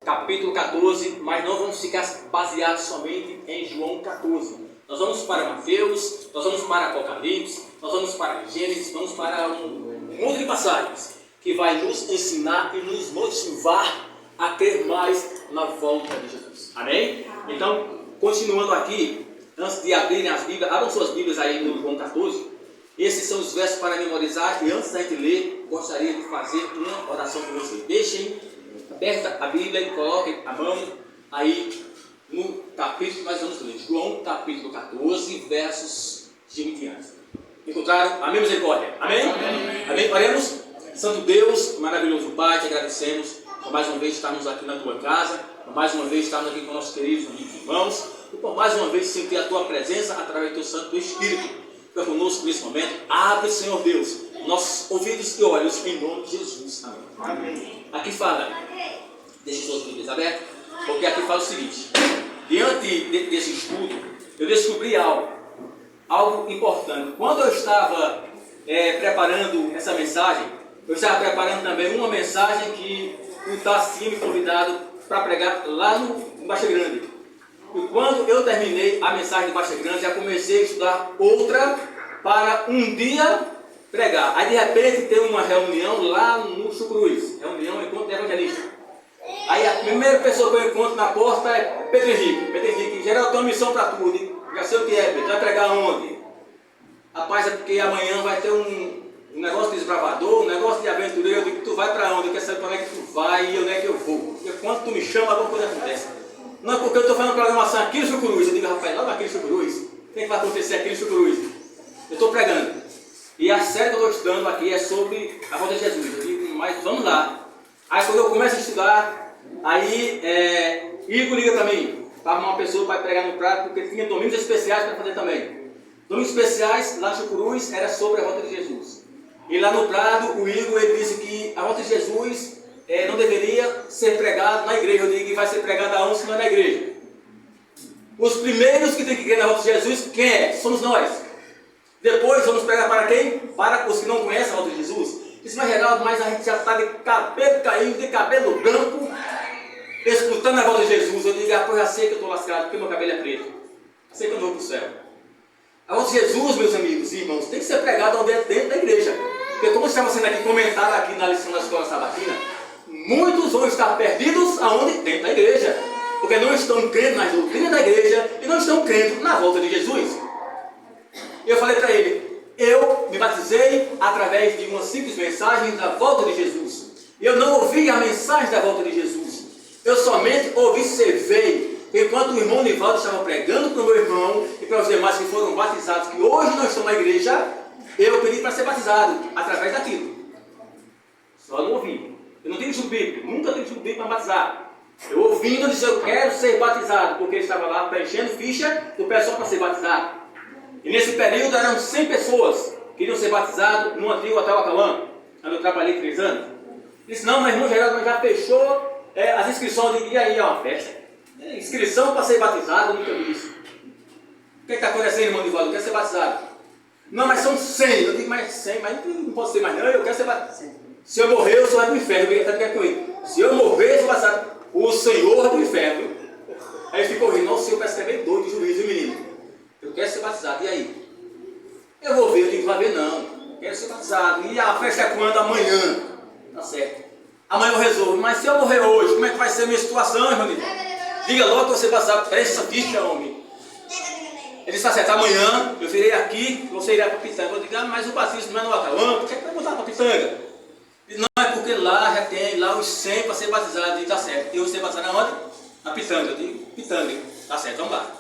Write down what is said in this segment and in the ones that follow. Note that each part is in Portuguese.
capítulo 14, mas não vamos ficar baseados somente em João 14. Nós vamos para Mateus, nós vamos para Apocalipse, nós vamos para Gênesis, vamos para um monte de passagens que vai nos ensinar e nos motivar a ter mais na volta de Jesus. Amém? Então, continuando aqui, antes de abrirem as Bíblias, abram suas Bíblias aí no João 14. Esses são os versos para memorizar, e antes da gente ler, gostaria de fazer uma oração com vocês. Deixem aberta a Bíblia e coloquem a mão aí no capítulo que nós vamos ler. João capítulo 14, versos de 20 anos. Encontraram? Amém, misericórdia? Amém? Amém? Amém? Oremos. Santo Deus, maravilhoso Pai, te agradecemos por mais uma vez estarmos aqui na tua casa, por mais uma vez estarmos aqui com nossos queridos amigos e irmãos, e por mais uma vez sentir a tua presença através do teu Santo Espírito. Fica conosco nesse momento. Abre, Senhor Deus, nossos ouvidos e olhos em nome de Jesus. Amém. Amém. Aqui fala, deixe suas Bíblias abertas, porque aqui fala o seguinte: diante desse estudo, eu descobri algo importante. Quando eu estava preparando essa mensagem, eu estava preparando também uma mensagem que o Tassi tinha me convidado para pregar lá no Baixa Grande. E quando eu terminei a mensagem de Baixa Grande, já comecei a estudar outra para um dia pregar. Aí de repente tem uma reunião lá no Chucruz, reunião encontro de evangelista. Aí a primeira pessoa que eu encontro na porta é Pedro Henrique. Pedro Henrique, geral, tem uma missão para tudo. Já sei o que é, Pedro, vai pregar onde? Rapaz, é porque amanhã vai ter um negócio de desbravador, um negócio de aventureiro. Eu digo, tu vai para onde? Eu quero saber para onde é que tu vai e onde é que eu vou. Porque quando tu me chama, alguma coisa acontece. Não é porque eu estou fazendo programação aqui no Chucruz. Eu digo, rapaz, lá naquele Chucruz, o que vai acontecer aqui no Chucruz? Eu estou pregando. E a série que eu estou estudando aqui é sobre a volta de Jesus. Eu digo, mas vamos lá. Aí quando eu começo a estudar, aí Igor liga para mim, para uma pessoa para pregar no prato, porque tinha domingos especiais para fazer também. Domingos especiais lá no Chucruz era sobre a volta de Jesus. E lá no Prado, o Igor ele disse que a volta de Jesus não deveria ser pregado na igreja. Eu digo que vai ser pregado aonde se não é na igreja. Os primeiros que têm que crer na volta de Jesus, quem é? Somos nós. Depois vamos pregar para quem? Para os que não conhecem a volta de Jesus. Isso não é Geraldo, mas a gente já está de cabelo caído, de cabelo branco, escutando a volta de Jesus. Eu digo, eu já sei que eu estou lascado, porque meu cabelo é preto. Eu sei que eu não vou para o céu. A volta de Jesus, meus amigos e irmãos, tem que ser pregado onde é dentro da igreja. Porque como estava sendo aqui comentado aqui na lição da escola sabatina, muitos vão estar perdidos aonde? Dentro da igreja. Porque não estão crendo nas doutrinas da igreja e não estão crendo na volta de Jesus. Eu falei para ele, eu me batizei através de uma simples mensagem da volta de Jesus. Eu não ouvi a mensagem da volta de Jesus. Eu somente observei. Enquanto o irmão Nivaldo estava pregando para o meu irmão e para os demais que foram batizados, que hoje não estão na igreja, eu pedi para ser batizado através daquilo. Só não ouvi. Eu não tenho estudo bíblico, nunca tenho estudo bíblico para batizar. Eu ouvindo, eu disse, eu quero ser batizado, porque ele estava lá preenchendo ficha do pessoal para ser batizado. E nesse período eram 100 pessoas que iriam ser batizadas no antigo Hotel Acauã, onde eu trabalhei 3 anos. Disse, não, meu irmão Geraldo já fechou as inscrições. Eu digo, e aí é uma festa? Inscrição para ser batizado, eu nunca vi isso. O que está acontecendo, irmão Nivaldo? Eu quero ser batizado. Não, mas são 100. Eu digo, mas 100, mas não posso ser mais não, eu quero ser batizado. Se eu morrer, eu sou do inferno. Eu quero com ele. Se eu morrer, eu sou batizado. O Senhor é do inferno. Aí ele ficou rindo, não, o Senhor parece que é bem doido de juízo, menino. Eu quero ser batizado, e aí? Eu vou ver, eu digo, vai ver não. Eu quero ser batizado. E a festa é quando? Amanhã. Tá certo. Amanhã eu resolvo. Mas se eu morrer hoje, como é que vai ser a minha situação, irmão? Diga logo que você batizado. Preste essa ficha, homem. Ele disse, tá certo, amanhã eu virei aqui, você irá para Pitanga. Eu digo, mas o batismo não é no Acauã, por que vai botar para Pitanga? Ele, não, é porque lá já tem lá os 100 para ser batizado. Eu digo, tá certo. Eu vou ser batizado aonde? Na Pitanga. Eu digo, Pitanga. Tá certo, vamos lá.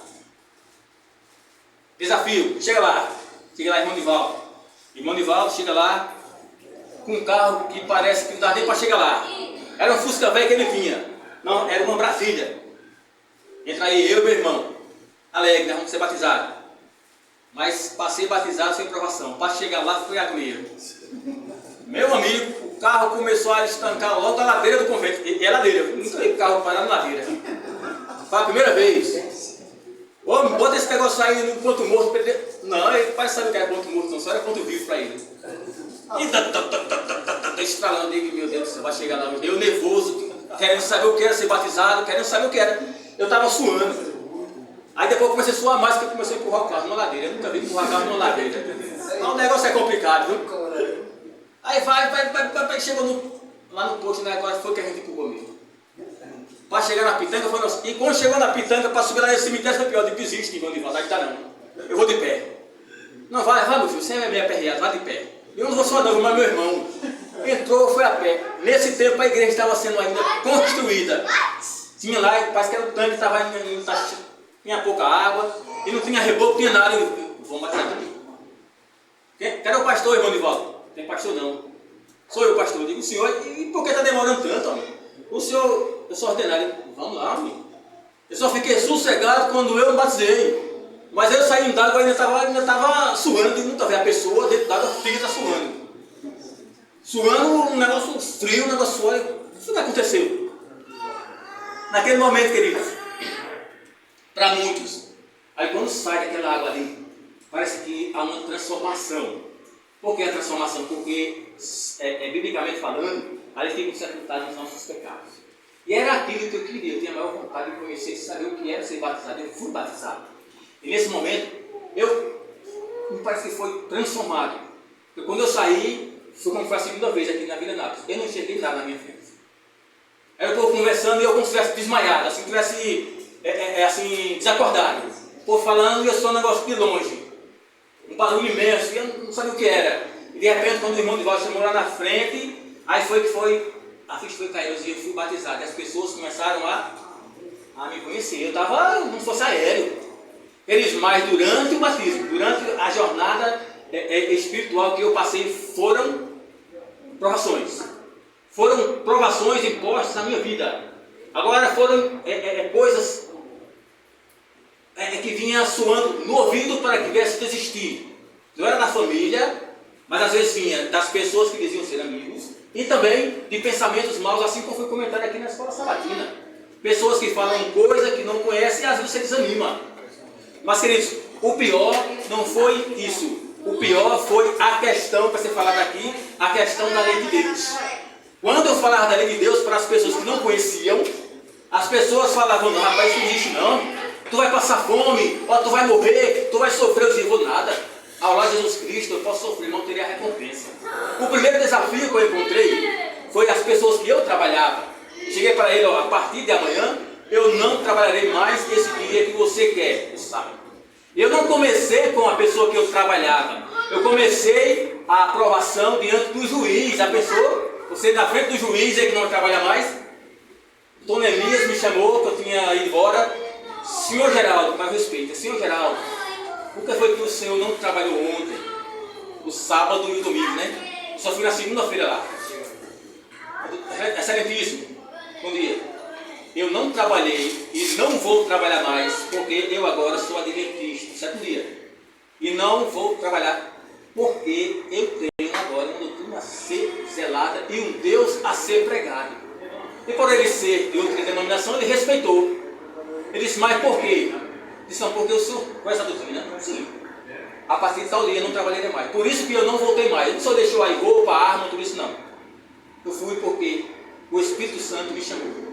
Desafio, chega lá, irmão Nivaldo. Irmão Nivaldo chega lá com um carro que parece que não dá nem para chegar lá. Era um Fusca velho que ele tinha. Não, era uma Brasília. Entra aí eu e meu irmão, alegre, nós vamos ser batizados. Mas passei batizado sem provação. Para chegar lá foi agonia. Meu amigo, o carro começou a estancar logo da ladeira do convento. E é ladeira, eu nunca vi carro parar na ladeira. Foi a primeira vez. Homem, bota esse negócio aí no ponto morto. Não, ele parece saber que era ponto morto, não, só era ponto vivo para ele. E estralando, eu digo, meu Deus do céu, vai chegar lá. Eu nervoso, querendo saber o que era ser batizado, querendo saber o que era. Eu estava suando. Aí depois eu comecei a suar mais, porque eu comecei a empurrar o carro numa ladeira. Eu nunca vi empurrar carro numa ladeira. Então o negócio é complicado, viu? Aí vai, chegou lá no posto, né? Agora foi que a gente empurrou mesmo. Para chegar na pitanga, foi nosso. E quando chegou na pitanga, para subir lá nesse cemitério, foi pior. Eu desiste, Ivan de vontade, tá não. Eu vou de pé. Não, vai, meu filho, você é meio aperreado, vai de pé. Eu não vou só não, mas meu irmão entrou, foi a pé. Nesse tempo a igreja estava sendo ainda construída. Tinha lá, parece que era o tanque, tinha pouca água, e não tinha reboco, tinha nada. Vamos bater aqui. Cadê o pastor, irmão de volta? Tem pastor não. Sou eu, pastor. Eu digo, o senhor, e por que está demorando tanto, amigo? O senhor, eu sou ordenário. Vamos lá, amigo. Eu só fiquei sossegado quando eu batizei. Mas eu saí d'água e ainda estava suando, e nunca vi a pessoa dentro d'água, fica está suando. Suando, um negócio frio, um negócio suave. Isso não aconteceu. Naquele momento, queridos, para muitos, aí quando sai daquela água ali, parece que há uma transformação. Por que a transformação? Porque, biblicamente falando, ali ficam sepultados os nossos pecados. E era aquilo que eu queria, eu tinha a maior vontade de conhecer, de saber o que era ser batizado. Eu fui batizado. E nesse momento, me parece que foi transformado. Porque quando eu saí, foi como foi a segunda vez aqui na Vila Nápoles. Eu não enxerguei nada na minha frente. Aí eu estou conversando e eu como se estivesse desmaiado, assim, assim, desacordado. O povo falando e eu sou um negócio de longe. Um barulho imenso, e eu não sabia o que era. E de repente, quando o irmão de volta chamou lá na frente, aí a ficha foi caindo e eu fui batizado. E as pessoas começaram a me conhecer. Eu estava como se fosse aéreo. Eles mais durante o batismo, durante a jornada espiritual que eu passei, foram provações. Foram provações impostas na minha vida. Agora foram coisas que vinham soando no ouvido para que viesse desistir. Não era da família, mas às vezes vinha das pessoas que diziam ser amigos e também de pensamentos maus, assim como foi comentado aqui na escola sabatina. Pessoas que falam coisa que não conhecem e às vezes você desanima. Mas, queridos, o pior não foi isso. O pior foi a questão, para ser falado aqui, a questão da lei de Deus. Quando eu falava da lei de Deus para as pessoas que não conheciam, as pessoas falavam, não, rapaz, isso não existe não. Tu vai passar fome, ou tu vai morrer, tu vai sofrer. Eu dizia, vou nada. Ao lado de Jesus Cristo, eu posso sofrer, não teria recompensa. O primeiro desafio que eu encontrei foi as pessoas que eu trabalhava. Cheguei para ele, a partir de amanhã, eu não trabalharei mais esse dia que você quer, sabe? Eu não comecei com a pessoa que eu trabalhava. Eu comecei a aprovação diante do juiz. A pessoa, você na frente do juiz, ele que não trabalha mais. Dona Elias me chamou, que eu tinha ido embora. Senhor Geraldo, mais respeito, Senhor Geraldo, por que foi que o senhor não trabalhou ontem? O sábado e o domingo, né? Eu só fui na segunda-feira lá. Excelentíssimo, bom dia. Eu não trabalhei e não vou trabalhar mais, porque eu agora sou adventista, certo dia. E não vou trabalhar, porque eu tenho agora uma doutrina a ser zelada e um Deus a ser pregado. E por ele ser de outra denominação, ele respeitou. Ele disse, mas por quê? Disse, não, porque o senhor com essa doutrina? Sim. A partir de tal dia eu não trabalharei mais. Por isso que eu não voltei mais. Ele só deixou aí roupa, arma, tudo isso, não. Eu fui porque o Espírito Santo me chamou.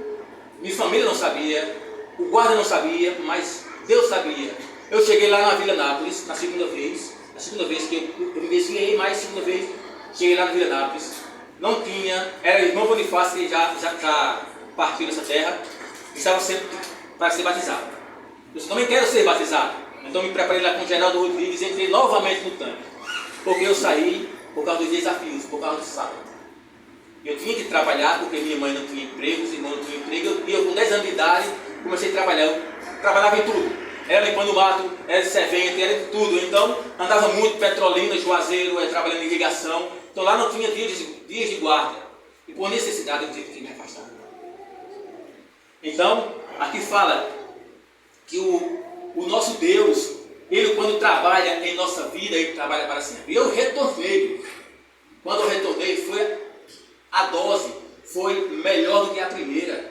Minha família não sabia, o guarda não sabia, mas Deus sabia. Eu cheguei lá na Vila Nápoles, na segunda vez que eu me desviei, mais segunda vez, cheguei lá na Vila Nápoles, não tinha, era o irmão Bonifácio que já partiu dessa terra, e estava sempre para ser batizado. Eu também quero ser batizado, então me preparei lá com o Geraldo Rodrigues e entrei novamente no tanque, porque eu saí por causa dos desafios, por causa do sábado. Eu tinha que trabalhar porque minha mãe não tinha emprego, os irmãos não tinham emprego. E eu com 10 anos de idade comecei a trabalhar. Eu trabalhava em tudo. Era limpando o mato, era de servente, era de tudo. Então andava muito, Petrolina, Juazeiro, trabalhando em irrigação. Então lá não tinha dias de guarda. E por necessidade eu tive que me afastar. Então, aqui fala que o nosso Deus, Ele quando trabalha em nossa vida, Ele trabalha para sempre. Eu retornei. Quando eu retornei, a dose foi melhor do que a primeira,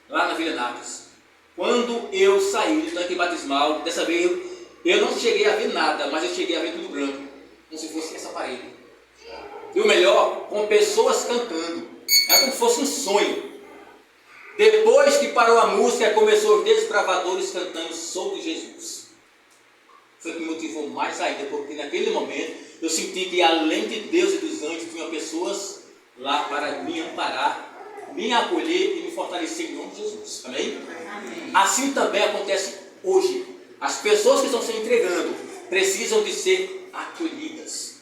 lá na Vila Nápoles. Quando eu saí do tanque batismal, dessa vez eu não cheguei a ver nada, mas eu cheguei a ver tudo branco, como se fosse essa parede. E o melhor, com pessoas cantando. Era como se fosse um sonho. Depois que parou a música, começou os desbravadores cantando sobre Jesus. Foi o que me motivou mais ainda, porque naquele momento eu senti que além de Deus e dos anjos, tinha pessoas lá para me amparar, me acolher e me fortalecer em nome de Jesus. Amém? Amém. Assim também acontece hoje. As pessoas que estão se entregando precisam de ser acolhidas.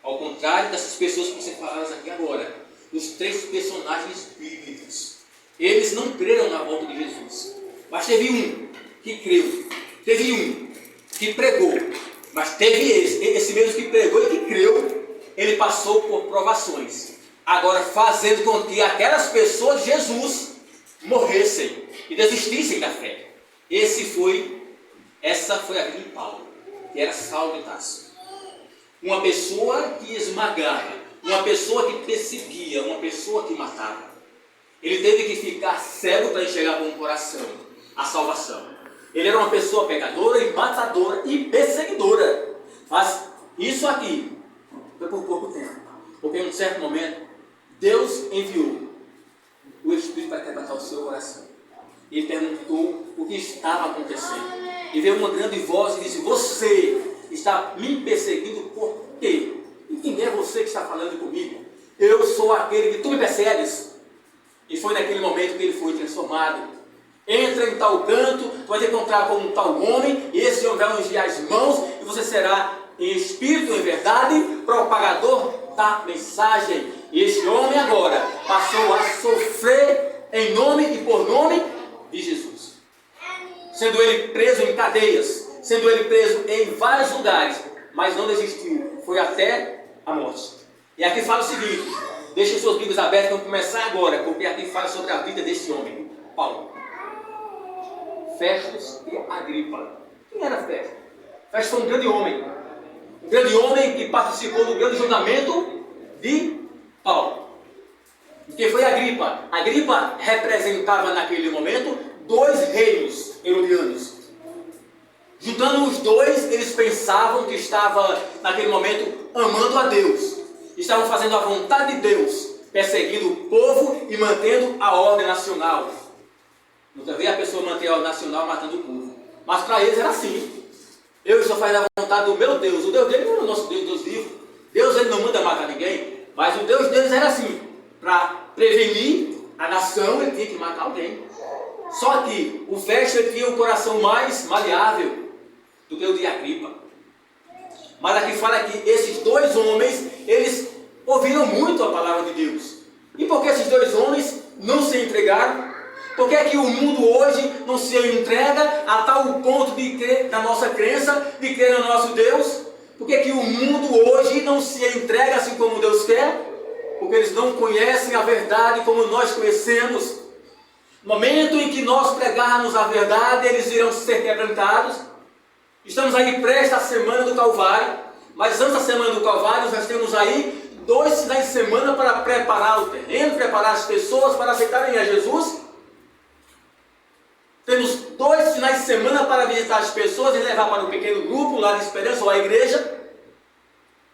Ao contrário dessas pessoas que você falaram aqui agora, os 3 personagens bíblicos, eles não creram na volta de Jesus, mas teve um que creu, teve um que pregou, mas teve esse mesmo que pregou e que creu, ele passou por provações, agora fazendo com que aquelas pessoas de Jesus morressem e desistissem da fé. Essa foi a vida de Paulo, que era Saulo de Tarso. Uma pessoa que esmagava, uma pessoa que perseguia, uma pessoa que matava. Ele teve que ficar cego para enxergar com o coração a salvação. Ele era uma pessoa pecadora e matadora e perseguidora. Mas isso aqui foi por pouco tempo. Porque em um certo momento, Deus enviou o Espírito para quebrantar o seu coração. Ele perguntou o que estava acontecendo. E veio uma grande voz e disse: você está me perseguindo por quê? E quem é você que está falando comigo? Eu sou aquele que tu me persegues. E foi naquele momento que ele foi transformado. Entra em tal canto, tu vai te encontrar com um tal homem, e esse homem vai ungir as mãos, e você será em espírito, em verdade, propagador da mensagem. E esse homem agora passou a sofrer em nome e por nome de Jesus. Sendo ele preso em cadeias, sendo ele preso em vários lugares, mas não desistiu, foi até a morte. E aqui fala o seguinte, deixem suas Bíblias abertas, vamos começar agora, porque aqui fala sobre a vida desse homem, Paulo. Festus e Agripa. Quem era Festus? Festus foi um grande homem que participou do grande julgamento de Paulo. Quem foi Agripa? Agripa representava naquele momento 2 reinos herodianos. Juntando os dois, eles pensavam que estava naquele momento amando a Deus, estavam fazendo a vontade de Deus, perseguindo o povo e mantendo a ordem nacional. Nunca vi a pessoa manter a ordem nacional matando o povo. Mas para eles era assim. Eu estou fazendo a vontade do meu Deus. O Deus dele não era o nosso Deus, Deus vivo. Deus ele não manda matar ninguém. Mas o Deus deles era assim. Para prevenir a nação, ele tinha que matar alguém. Só que o Festus tinha o coração mais maleável do que o de Agripa. Mas aqui fala que esses 2 homens, eles ouviram muito a palavra de Deus. E por que esses 2 homens não se entregaram? Por que é que o mundo hoje não se entrega a tal ponto de crer na nossa crença, de crer no nosso Deus? Por que é que o mundo hoje não se entrega assim como Deus quer? Porque eles não conhecem a verdade como nós conhecemos. No momento em que nós pregarmos a verdade, eles irão ser quebrantados. Estamos aí prestes à semana do Calvário, mas antes da semana do Calvário, nós temos aí 2 finais de semana para preparar o terreno, preparar as pessoas para aceitarem a Jesus. Temos 2 finais de semana para visitar as pessoas e levar para um pequeno grupo, lá de Esperança ou a igreja.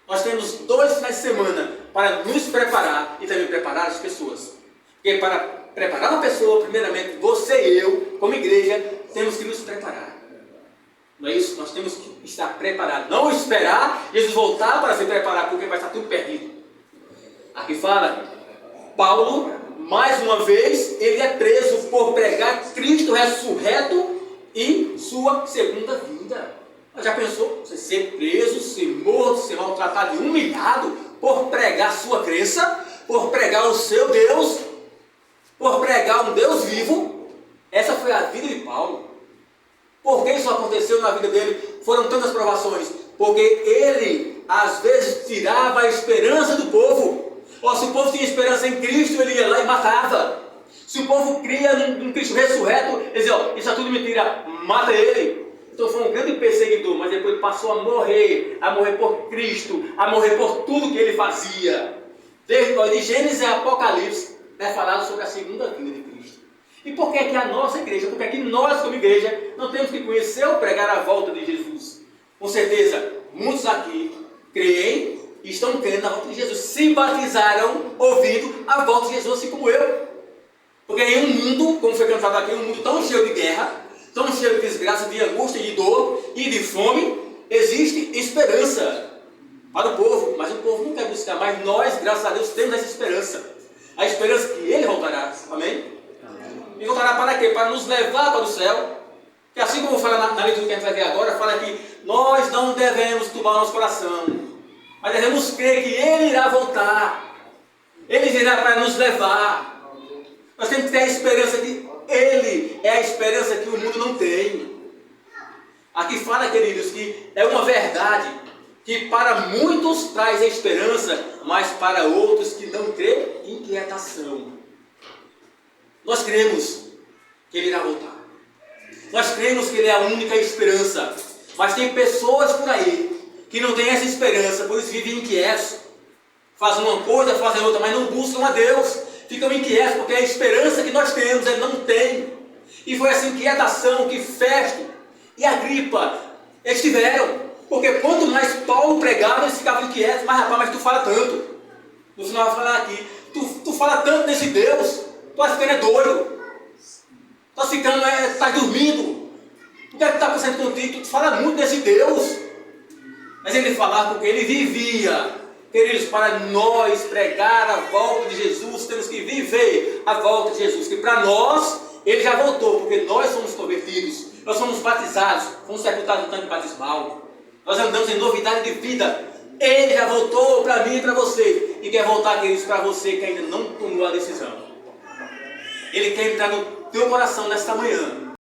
Nós temos 2 finais de semana para nos preparar e também preparar as pessoas. Porque para preparar uma pessoa, primeiramente, você e eu, como igreja, temos que nos preparar. Não é isso? Nós temos que estar preparados. Não esperar Jesus voltar para se preparar, porque vai estar tudo perdido. Aqui fala, Paulo, mais uma vez, ele é preso por pregar Cristo ressurreto e sua segunda vinda. Mas já pensou? Você ser preso, ser morto, ser maltratado e humilhado por pregar sua crença, por pregar o seu Deus, por pregar um Deus vivo? Essa foi a vida de Paulo. Por que isso aconteceu na vida dele? Foram tantas provações. Porque ele, às vezes, tirava a esperança do povo. Ou se o povo tinha esperança em Cristo, ele ia lá e matava. Se o povo cria num Cristo ressurreto, ele dizia, isso é tudo mentira, mata ele. Então foi um grande perseguidor, mas depois ele passou a morrer por Cristo, a morrer por tudo que ele fazia. De Gênesis a Apocalipse, é falado sobre a segunda vinda de Cristo. E por que é que a nossa igreja, por que é que nós como igreja, não temos que conhecer ou pregar a volta de Jesus? Com certeza, muitos aqui creem e estão crendo na volta de Jesus. Se batizaram ouvindo a volta de Jesus, assim como eu. Porque em um mundo, como foi cantado aqui, um mundo tão cheio de guerra, tão cheio de desgraça, de angústia, de dor e de fome, existe esperança para o povo. Mas o povo não quer buscar, mas nós, graças a Deus, temos essa esperança. A esperança que Ele voltará. Amém? E voltará para quê? Para nos levar para o céu. Que assim como fala na leitura que a gente vai ver agora, fala que nós não devemos turbar nosso coração, mas devemos crer que Ele irá voltar. Ele virá para nos levar. Nós temos que ter a esperança que Ele é a esperança que o mundo não tem. Aqui fala, queridos, que é uma verdade que para muitos traz esperança, mas para outros que não crê, inquietação. Nós cremos que Ele irá voltar. Nós cremos que Ele é a única esperança. Mas tem pessoas por aí que não têm essa esperança, por isso vivem inquietos. Fazem uma coisa, fazem outra, mas não buscam a Deus. Ficam inquietos porque a esperança que nós temos, Ele não tem. E foi essa inquietação que Festo e Agripa eles tiveram. Porque quanto mais Paulo pregava, eles ficavam inquietos. Mas rapaz, mas tu fala tanto. No final vai falar aqui. Tu fala tanto desse Deus. Tu vai ficando doido. Tu tá dormindo. O que é que está acontecendo contigo? Tu fala muito desse Deus. Mas ele falava porque ele vivia. Queridos, para nós pregar a volta de Jesus, temos que viver a volta de Jesus. Que para nós, Ele já voltou, porque nós somos convertidos. Nós somos batizados, fomos sepultados no tanque batismal. Nós andamos em novidade de vida. Ele já voltou para mim e para você. E quer voltar, queridos, para você que ainda não tomou a decisão. Ele quer entrar no teu coração nesta manhã.